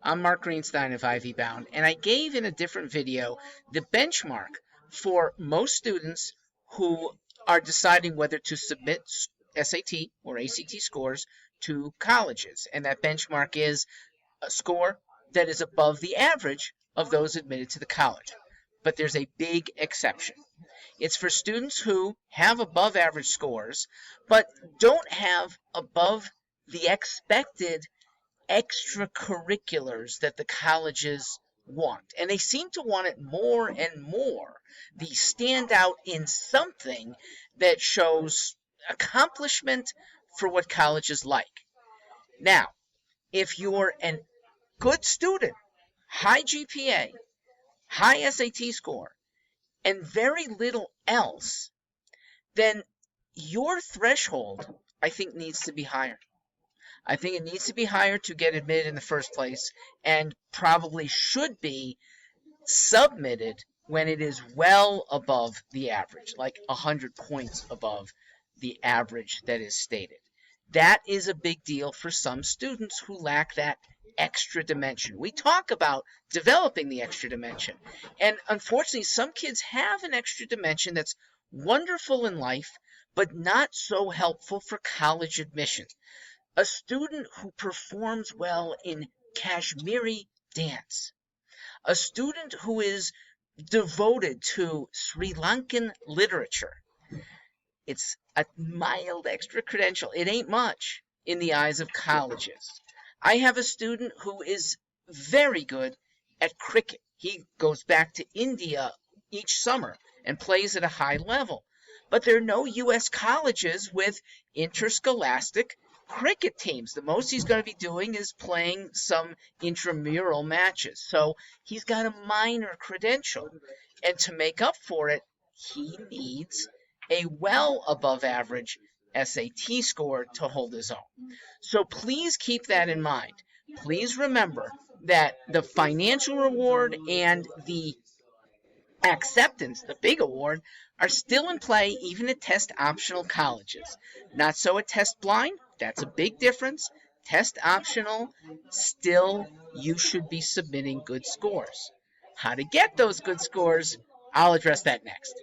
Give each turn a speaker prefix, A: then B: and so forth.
A: I'm Mark Greenstein of Ivy Bound, and I gave in a different video the benchmark for most students who are deciding whether to submit SAT or ACT scores to colleges. And that benchmark is a score that is above the average of those admitted to the college. But there's a big exception. It's for students who have above average scores, but don't have above the expected extracurriculars that the colleges want. And they seem to want it more and more. They stand out in something that shows accomplishment for what colleges like. Now, if you're a good student, high GPA, high SAT score, and very little else, then your threshold, I think, needs to be higher. I think it needs to be higher to get admitted in the first place, and probably should be submitted when it is well above the average, like 100 points above the average that is stated. That is a big deal for some students who lack that extra dimension. We talk about developing the extra dimension, and unfortunately some kids have an extra dimension that's wonderful in life, but not so helpful for college admission. A student who performs well in Kashmiri dance, a student who is devoted to Sri Lankan literature. It's a mild extra credential. It ain't much in the eyes of colleges. I have a student who is very good at cricket. He goes back to India each summer and plays at a high level. But there are no U.S. colleges with interscholastic cricket teams. The most he's going to be doing is playing some intramural matches. So he's got a minor credential. And to make up for it, he needs a well above average SAT score to hold his own. So please keep that in mind. Please remember that the financial reward and the acceptance, the big award, are still in play even at test optional colleges. Not so at test blind. That's a big difference. Test optional, still you should be submitting good scores. How to get those good scores, I'll address that next.